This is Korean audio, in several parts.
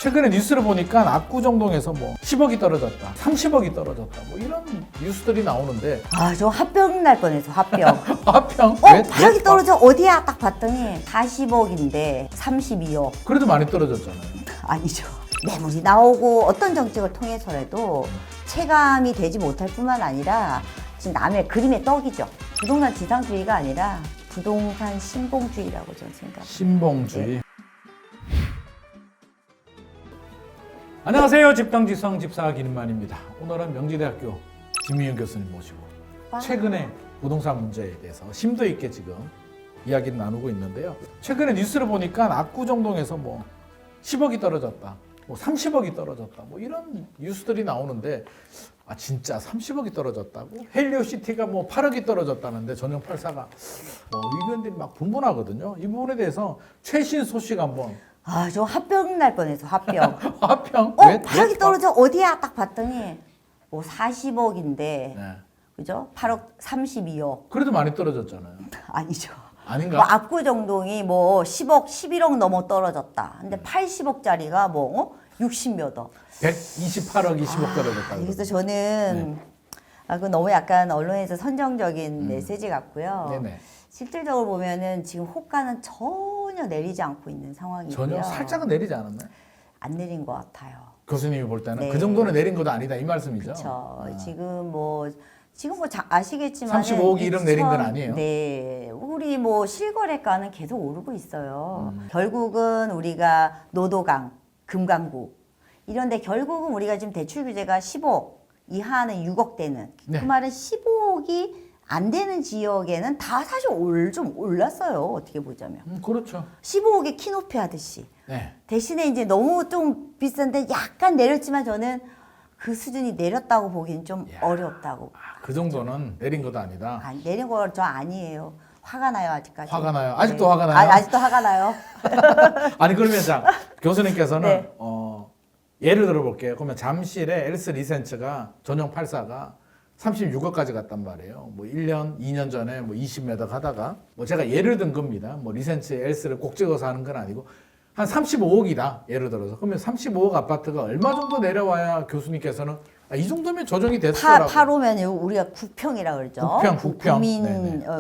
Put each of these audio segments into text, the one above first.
최근에 뉴스를 보니까 압구정동에서 뭐 10억이 떨어졌다, 30억이 떨어졌다, 뭐 이런 뉴스들이 나오는데 아, 저 화병 날 뻔했어, 화병. 화평? 바닥이 떨어져 어디야? 딱 봤더니 40억인데 32억. 그래도 많이 떨어졌잖아요. 아니죠. 매물이 나오고 어떤 정책을 통해서라도 체감이 되지 못할 뿐만 아니라 지금 남의 그림의 떡이죠. 부동산 지상주의가 아니라 부동산 신봉주의라고 저는 생각합니다. 신봉주의. 네. 안녕하세요. 집당지성 집사 김만입니다. 오늘은 명지대학교 김희윤 교수님 모시고 최근에 부동산 문제에 대해서 심도 있게 지금 이야기를 나누고 있는데요. 최근에 뉴스를 보니까 압구정동에서 뭐 10억이 떨어졌다, 뭐 30억이 떨어졌다, 뭐 이런 뉴스들이 나오는데 아 진짜 30억이 떨어졌다고? 헬리오시티가 뭐 8억이 떨어졌다는데 전용 84가 뭐 의견들이 막 분분하거든요. 이 부분에 대해서 최신 소식 한번. 아, 저 화병 날 뻔했어, 화병. 화평? 바닥이 떨어져 어디야? 딱 봤더니 뭐 40억인데 네. 그죠? 8억 32억. 그래도 많이 떨어졌잖아요. 아니죠. 아닌가? 뭐 압구정동이 뭐 10억, 11억 넘어 떨어졌다. 근데 80억짜리가 뭐 60몇 억. 128억, 20억 떨어졌다. 그래서 저는 그 너무 약간 언론에서 선정적인 메시지 같고요. 네네. 실질적으로 보면은 지금 호가는 전혀 내리지 않고 있는 상황이고요. 전혀 살짝은 내리지 않았나요? 안 내린 것 같아요. 교수님이 볼 때는 네. 그 정도는 내린 것도 아니다 이 말씀이죠. 그렇죠. 지금 뭐 아시겠지만 35억이 1억 내린 건 아니에요. 네, 우리 뭐 실거래가는 계속 오르고 있어요. 결국은 우리가 노도강, 금강구 이런데 결국은 우리가 지금 대출 규제가 10억 이하는 6억 되는 네. 그 말은 15억이 안 되는 지역에는 다 사실 좀 올랐어요. 어떻게 보자면 그렇죠. 15억에 키높이 하듯이. 네. 대신에 이제 너무 좀 비싼데 약간 내렸지만 저는 그 수준이 내렸다고 보기엔 좀 어렵다고. 그 정도는 내린 것도 아니다. 아, 내린 거 저 아니에요. 화가 나요 아직까지. 화가 나요? 아직도 화가 나요? 아직도 화가 나요. 아니 그러면 자 교수님께서는 네. 예를 들어볼게요. 그러면 잠실에 엘스 리센츠가 전용 84가 36억까지 갔단 말이에요. 뭐 1년, 2년 전에 뭐 20몇 억 하다가 뭐 제가 예를 든 겁니다. 뭐 리센츠 엘스를 꼭 찍어서 하는 건 아니고 한 35억이다. 예를 들어서. 그러면 35억 아파트가 얼마 정도 내려와야 교수님께서는 이 정도면 조정이 됐어라고. 8호면 우리가 국평이라 그러죠. 국평.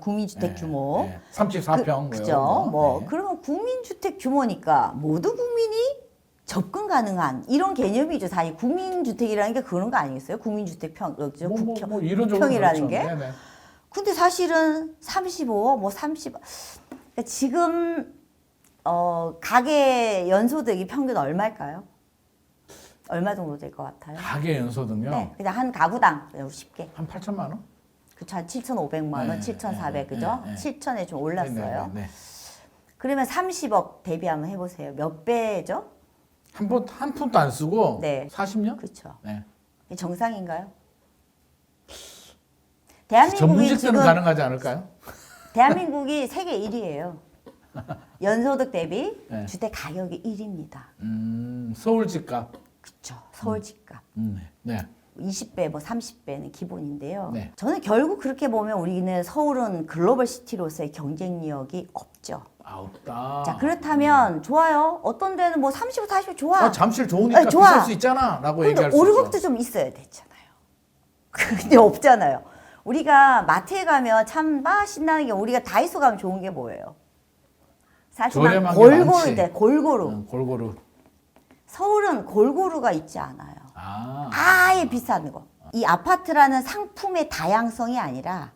국민주택 규모. 네. 34평. 그죠. 뭐 네. 그러면 국민주택 규모니까 모두 국민이 접근 가능한 이런 개념이죠. 사실 국민주택이라는 게 그런 거 아니겠어요? 국민주택 이론적으로 국평이라는 게. 네네. 근데 사실은 35, 뭐 30. 그러니까 지금 가계 연소득이 평균 얼마일까요? 얼마 정도 될 것 같아요? 가계 연소득요? 네, 그냥 한 가구당 그냥 쉽게. 한 8천만 원? 그쵸, 한 7,500만 원, 네, 7,400, 그죠? 네, 네. 7,000에 좀 올랐어요. 네. 그러면 30억 대비 한번 해보세요. 몇 배죠? 한 푼도 안 쓰고 네. 40년? 그렇죠. 네. 정상인가요? 대한민국이 전문직들은 지금 가능하지 않을까요? 대한민국이 세계 1위예요. 연소득 대비 네. 주택 가격이 1위입니다. 서울 집값. 그렇죠. 서울 집값. 네. 20배, 뭐 30배는 기본인데요. 네. 저는 결국 그렇게 보면 우리는 서울은 글로벌 시티로서의 경쟁력이 없죠. 없다. 자, 그렇다면 좋아요. 어떤 데는 뭐 30, 40 좋아. 잠실 좋으니까 네, 좋아. 비쌀 수 있잖아 라고 근데 얘기할 수 있죠. 오르막도 좀 있어야 되잖아요. 근데 없잖아요. 우리가 마트에 가면 참 신나는 게 우리가 다이소 가면 좋은 게 뭐예요? 사실 저렴한 게 골고루 많지. 돼. 골고루. 골고루. 서울은 골고루가 있지 않아요. 아예 비싼 거. 이 아파트라는 상품의 다양성이 아니라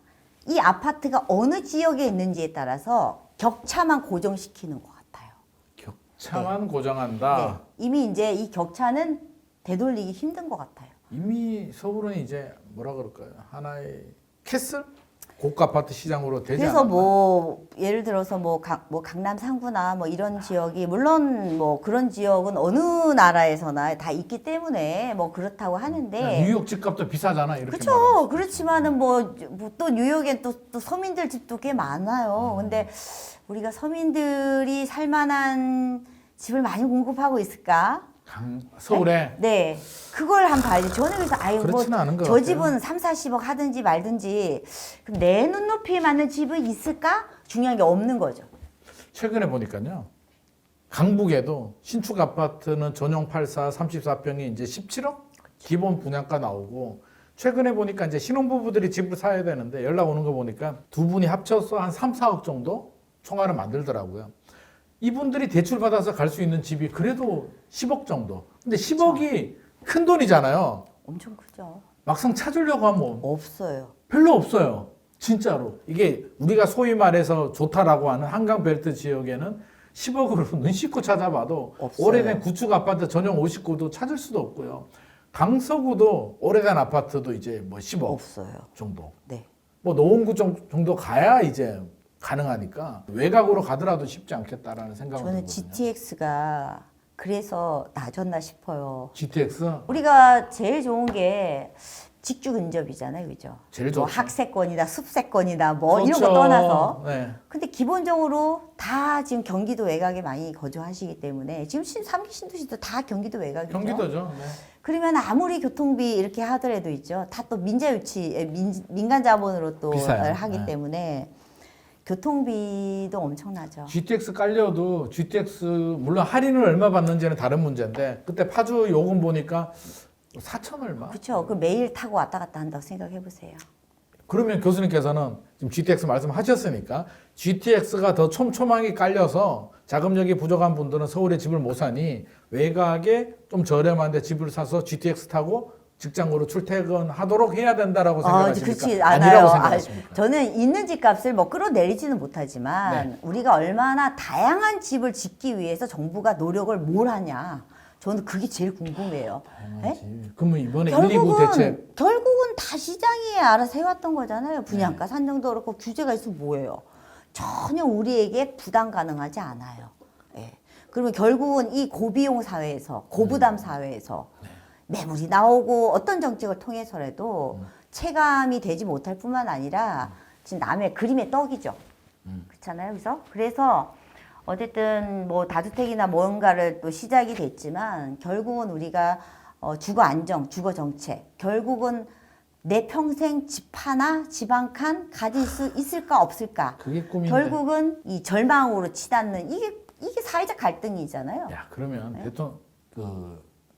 이 아파트가 어느 지역에 있는지에 따라서 격차만 고정시키는 것 같아요. 격차만 고정한다. 네. 이미 이제 이 격차는 되돌리기 힘든 것 같아요. 이미 서울은 이제 뭐라 그럴까요? 하나의 캐슬? 고가 아파트 시장으로 되지 그래서 않았나? 뭐 예를 들어서 뭐 강남 상구나 뭐 이런 지역이 물론 뭐 그런 지역은 어느 나라에서나 다 있기 때문에 뭐 그렇다고 하는데 뉴욕 집값도 비싸잖아 이렇게 그렇죠. 말하면. 그렇지만은 뭐 또 뉴욕엔 또 서민들 집도 꽤 많아요. 근데 우리가 서민들이 살만한 집을 많이 공급하고 있을까? 서울에 네. 그걸 한번 봐야지. 저는 그래서 그렇지는 않은 것 저 같아요. 집은 3, 40억 하든지 말든지 그럼 내 눈높이에 맞는 집은 있을까? 중요한 게 없는 거죠. 최근에 보니까요. 강북에도 신축 아파트는 전용 84, 34평이 이제 17억 기본 분양가 나오고 최근에 보니까 이제 신혼부부들이 집을 사야 되는데 연락 오는 거 보니까 두 분이 합쳐서 한 3, 4억 정도 총알을 만들더라고요. 이분들이 대출 받아서 갈 수 있는 집이 그래도 10억 정도. 근데 10억이 큰 돈이잖아요. 엄청 크죠. 막상 찾으려고 하면 없어요. 별로 없어요. 진짜로. 이게 우리가 소위 말해서 좋다라고 하는 한강벨트 지역에는 10억으로 눈 씻고 찾아봐도 없어요. 오래된 구축 아파트 전용 59도 찾을 수도 없고요. 강서구도 오래된 아파트도 이제 뭐 10억 없어요. 정도. 네. 뭐 노원구 정도 가야 이제 가능하니까 외곽으로 가더라도 쉽지 않겠다라는 생각은 저는 들거든요. GTX가 그래서 낮았나 싶어요. GTX 우리가 제일 좋은 게 직주 근접이잖아요, 그죠? 제일 뭐 좋죠. 학세권이다, 숲세권이다, 뭐 이런 그렇죠. 거 떠나서. 네. 근데 기본적으로 다 지금 경기도 외곽에 많이 거주하시기 때문에 지금 3기 신도시도 다 경기도 외곽이죠. 경기도죠. 네. 그러면 아무리 교통비 이렇게 하더라도 있죠. 다 또 민자 유치, 민간 자본으로 또 비싸요. 하기 네. 때문에 교통비도 엄청나죠. GTX 깔려도 GTX 물론 할인을 얼마 받는지는 다른 문제인데 그때 파주 요금 보니까 4천 얼마? 그렇죠. 그 매일 타고 왔다 갔다 한다고 생각해 보세요. 그러면 교수님께서는 지금 GTX 말씀하셨으니까 GTX가 더 촘촘하게 깔려서 자금력이 부족한 분들은 서울에 집을 못 사니 외곽에 좀 저렴한데 집을 사서 GTX 타고 직장으로 출퇴근하도록 해야 된다라고 생각하십니까? 그렇지 아니라고 않아요. 생각하십니까? 저는 있는 집값을 뭐 끌어내리지는 못하지만 우리가 얼마나 다양한 집을 짓기 위해서 정부가 노력을 뭘 하냐. 저는 그게 제일 궁금해요. 네? 그러면 이번에 129 대책 결국은 다 시장이 알아서 해왔던 거잖아요. 분양가 산정도 그렇고 규제가 있으면 뭐예요. 전혀 우리에게 부담 가능하지 않아요. 예. 그러면 결국은 이 고비용 사회에서 고부담 사회에서 매물이 나오고 어떤 정책을 통해서라도 체감이 되지 못할 뿐만 아니라 지금 남의 그림의 떡이죠. 그렇잖아요. 그래서 어쨌든 뭐 다주택이나 뭔가를 또 시작이 됐지만 결국은 우리가 주거 안정, 주거 정책 결국은 내 평생 집 하나, 집 한 칸 가질 수 있을까 없을까? 그게 꿈인데. 결국은 이 절망으로 치닫는 이게 사회적 갈등이잖아요. 야 그러면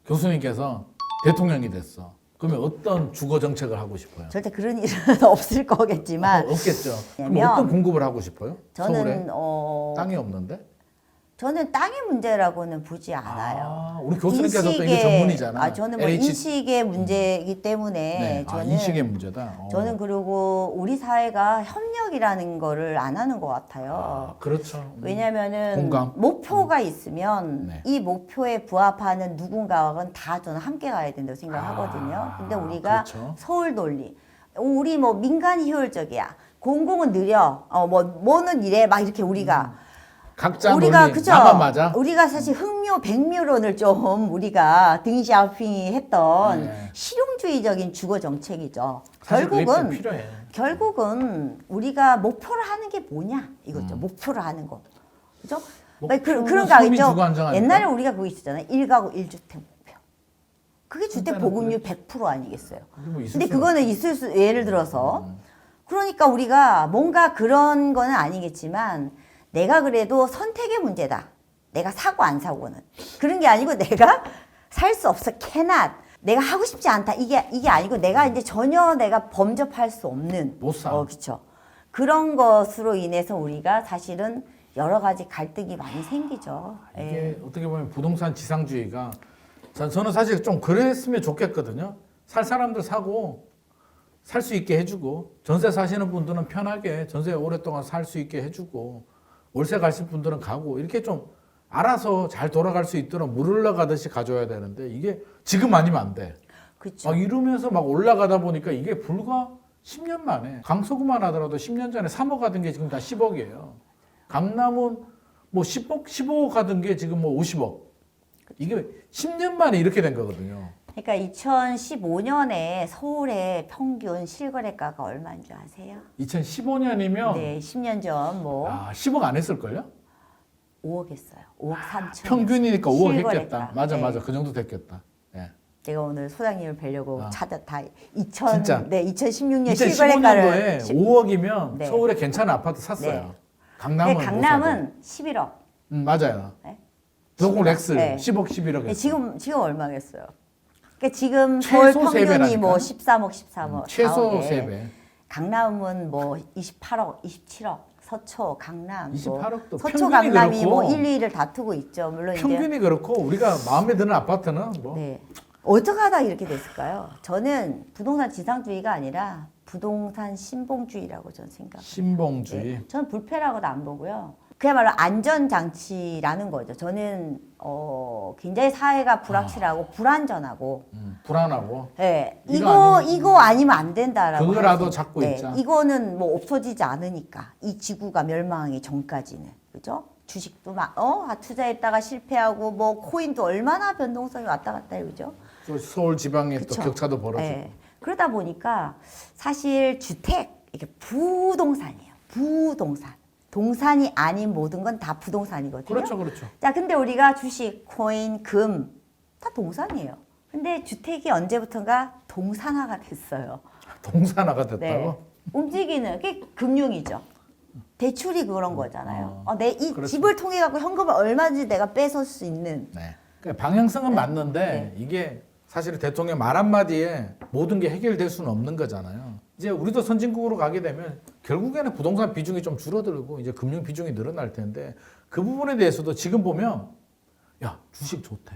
교수님께서 대통령이 됐어. 그러면 어떤 주거 정책을 하고 싶어요? 절대 그런 일은 없을 거겠지만 없겠죠. 그럼 왜냐면 어떤 공급을 하고 싶어요? 서울에 저는 땅이 없는데? 저는 땅의 문제라고는 보지 않아요. 우리 교수님께서 또 이게 전문이잖아. 저는 뭐 LH 인식의 문제이기 때문에 네. 저는 인식의 문제다. 저는 그리고 우리 사회가 협력이라는 거를 안 하는 것 같아요. 그렇죠. 왜냐면은 공감. 목표가 있으면 네. 이 목표에 부합하는 누군가와는 다 저는 함께 가야 된다고 생각하거든요. 근데 우리가 그렇죠. 서울 논리, 우리 뭐 민간이 효율적이야, 공공은 느려, 뭐는 이래 막 이렇게 우리가 각자 우리가 논리 그죠? 나만 맞아. 우리가 사실 흑묘 백묘론을 좀 우리가 등샤핑이 했던 네. 실용주의적인 주거 정책이죠. 사실 그게 좀 결국은 필요해. 결국은 우리가 목표를 하는 게 뭐냐 이거죠. 목표를 하는 거. 그죠? 목표는 그런 거 소비 있죠. 주거 안정 아닐까? 옛날에 우리가 그거 있었잖아요. 1가구 1주택 목표. 그게 주택 한때는 보급률 100% 아니겠어요? 뭐 있을 근데 수는 그거는 있을 수 예를 들어서 그러니까 우리가 뭔가 그런 거는 아니겠지만 내가 그래도 선택의 문제다. 내가 사고 안 사고는 그런 게 아니고 내가 살 수 없어. cannot. 내가 하고 싶지 않다. 이게 아니고 내가 이제 전혀 내가 범접할 수 없는. 못 사. 그렇죠. 그런 것으로 인해서 우리가 사실은 여러 가지 갈등이 많이 생기죠. 이게 어떻게 보면 부동산 지상주의가 저는 사실 좀 그랬으면 좋겠거든요. 살 사람들 사고 살 수 있게 해주고 전세 사시는 분들은 편하게 전세 오랫동안 살 수 있게 해주고 월세 가실 분들은 가고 이렇게 좀 알아서 잘 돌아갈 수 있도록 물 흘러가듯이 가져야 되는데 이게 지금 아니면 안 돼. 그렇죠. 막 이러면서 막 올라가다 보니까 이게 불과 10년 만에 강서구만 하더라도 10년 전에 3억 하던 게 지금 다 10억이에요. 강남은 뭐 10억, 15억 하던 게 지금 뭐 50억. 이게 10년 만에 이렇게 된 거거든요. 그러니까 2015년에 서울의 평균 실거래가가 얼마인 줄 아세요? 2015년이면 네, 10년 전 뭐 10억 안 했을걸요? 5억 했어요. 5억 3천. 평균이니까 5억 실거래가. 했겠다. 맞아, 네. 맞아. 그 정도 됐겠다. 예. 제가 오늘 소장님을 뵈려고 진짜. 2016년 실거래가를 2015년도에 5억이면 네. 서울에 괜찮은 아파트 샀어요. 네. 강남은 근데 강남은 11억. 맞아요. 네? 도곡 렉스 네. 10억 11억 네, 했어요. 지금 얼마겠어요? 그러니까 지금 최소 서울 평균이 3배라니까. 뭐 13억, 13억, 최소 4억에. 3배. 강남은 뭐 28억, 27억, 서초, 강남, 28억도 서초, 평균이 강남이 그렇고, 뭐 1, 2위를 다투고 있죠. 물론 평균이 그렇고 우리가 마음에 드는 아파트는 뭐 네. 어떻게 하다 이렇게 됐을까요? 저는 부동산 지상주의가 아니라 부동산 신봉주의라고 저는 생각해요. 신봉주의. 네. 저는 불패라고도 안 보고요. 그야말로 안전장치라는 거죠. 저는 굉장히 사회가 불확실하고 불안전하고 불안하고 네. 이거 이거 아니면 안 된다라고. 그거라도 하지. 잡고 네. 있자. 이거는 뭐 없어지지 않으니까 이 지구가 멸망하기 전까지는 그죠? 주식도 막 투자했다가 실패하고 뭐 코인도 얼마나 변동성이 왔다 갔다 해요, 그죠? 또 서울 지방에 또 그쵸? 격차도 벌어지고. 네. 그러다 보니까 사실 주택 이게 부동산이에요. 부동산. 동산이 아닌 모든 건 다 부동산이거든요. 그렇죠, 그렇죠. 자, 근데 우리가 주식, 코인, 금 다 동산이에요. 근데 주택이 언제부턴가 동산화가 됐어요. 동산화가 됐다고? 네. 움직이는 게 금융이죠. 대출이 그런 거잖아요. 내 이 그렇죠. 집을 통해 갖고 현금을 얼마든지 내가 뺏을 수 있는. 네. 그러니까 방향성은 맞는데 네. 이게 사실 대통령 말 한마디에 모든 게 해결될 수는 없는 거잖아요. 이제 우리도 선진국으로 가게 되면 결국에는 부동산 비중이 좀 줄어들고 이제 금융 비중이 늘어날 텐데 그 부분에 대해서도 지금 보면 야 주식 좋대.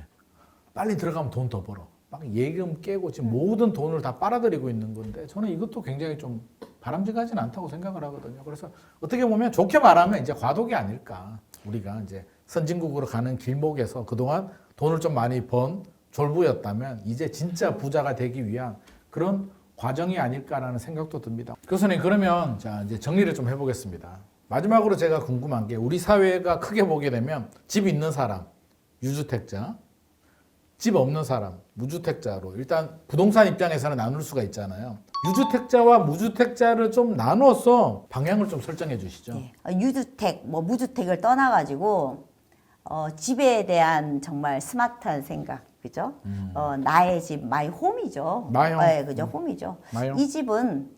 빨리 들어가면 돈 더 벌어. 막 예금 깨고 지금 모든 돈을 다 빨아들이고 있는 건데 저는 이것도 굉장히 좀 바람직하지는 않다고 생각을 하거든요. 그래서 어떻게 보면 좋게 말하면 이제 과도기 아닐까. 우리가 이제 선진국으로 가는 길목에서 그동안 돈을 좀 많이 번 졸부였다면 이제 진짜 부자가 되기 위한 그런 과정이 아닐까라는 생각도 듭니다. 교수님 그러면 자 이제 정리를 좀 해보겠습니다. 마지막으로 제가 궁금한 게 우리 사회가 크게 보게 되면 집 있는 사람, 유주택자, 집 없는 사람, 무주택자로 일단 부동산 입장에서는 나눌 수가 있잖아요. 유주택자와 무주택자를 좀 나누어서 방향을 좀 설정해 주시죠. 네. 유주택, 뭐 무주택을 떠나가지고 집에 대한 정말 스마트한 생각, 그죠? 나의 집, 마이 홈이죠. 마이 홈. 네, 그죠? 홈이죠. 마이 홈. 이 집은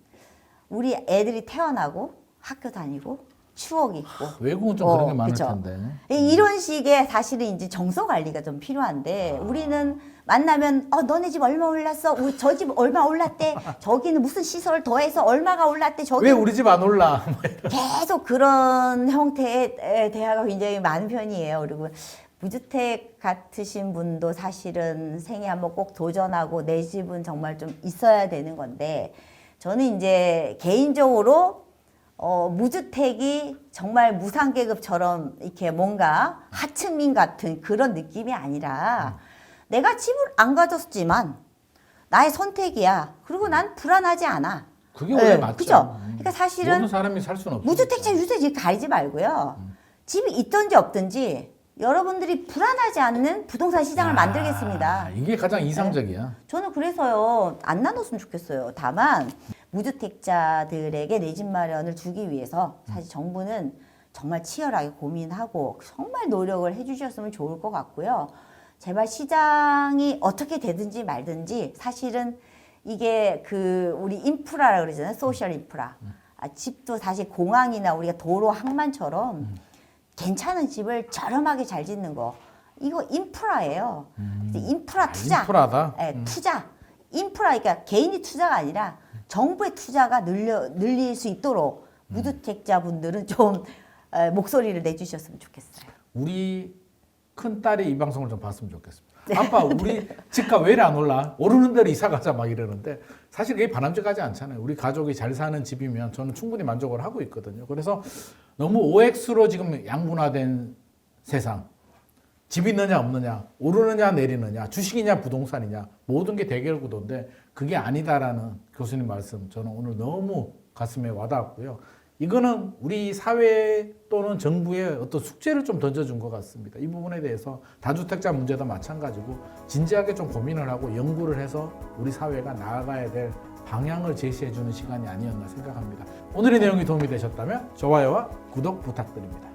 우리 애들이 태어나고 학교 다니고 추억 있고. 외국은 좀 그런 게 많을 그쵸? 텐데. 이런 식의 사실은 이제 정서 관리가 좀 필요한데 우리는 만나면 너네 집 얼마 올랐어? 저 집 얼마 올랐대? 저기는 무슨 시설 더해서 얼마가 올랐대? 왜 우리 집 안 올라? 계속 그런 형태의 대화가 굉장히 많은 편이에요. 그리고 무주택 같으신 분도 사실은 생애 한번 꼭 도전하고 내 집은 정말 좀 있어야 되는 건데 저는 이제 개인적으로 무주택이 정말 무상계급처럼 이렇게 뭔가 하층민 같은 그런 느낌이 아니라 내가 집을 안 가졌지만 나의 선택이야. 그리고 난 불안하지 않아. 그게 원래 맞죠. 그죠? 그러니까 사실은 모든 사람이 살 수는 없죠. 무주택자 유주택 가리지 말고요. 집이 있든지 없든지 여러분들이 불안하지 않는 부동산 시장을 만들겠습니다. 이게 가장 이상적이야. 저는 그래서요 안 나눴으면 좋겠어요. 다만 무주택자들에게 내 집 마련을 주기 위해서 사실 정부는 정말 치열하게 고민하고 정말 노력을 해주셨으면 좋을 것 같고요. 제발 시장이 어떻게 되든지 말든지 사실은 이게 우리 인프라라 그러잖아요. 소셜 인프라. 집도 사실 공항이나 우리가 도로 항만처럼 괜찮은 집을 저렴하게 잘 짓는 거 이거 인프라예요. 인프라 투자. 인프라다. 네, 투자. 인프라 그러니까 개인이 투자가 아니라 정부의 투자가 늘릴 수 있도록 무주택자 분들은 좀 목소리를 내주셨으면 좋겠어요. 우리 큰 딸이 이 방송을 좀 봤으면 좋겠습니다. 아빠 우리 집값 왜 이리 안 올라? 오르는 대로 이사 가자 막 이러는데 사실 그게 바람직하지 않잖아요. 우리 가족이 잘 사는 집이면 저는 충분히 만족을 하고 있거든요. 그래서 너무 OX로 지금 양분화된 세상. 집이 있느냐 없느냐, 오르느냐 내리느냐, 주식이냐 부동산이냐 모든 게 대결 구도인데 그게 아니다라는 교수님 말씀 저는 오늘 너무 가슴에 와닿았고요. 이거는 우리 사회 또는 정부의 어떤 숙제를 좀 던져준 것 같습니다. 이 부분에 대해서 다주택자 문제도 마찬가지고 진지하게 좀 고민을 하고 연구를 해서 우리 사회가 나아가야 될 방향을 제시해주는 시간이 아니었나 생각합니다. 오늘의 내용이 도움이 되셨다면 좋아요와 구독 부탁드립니다.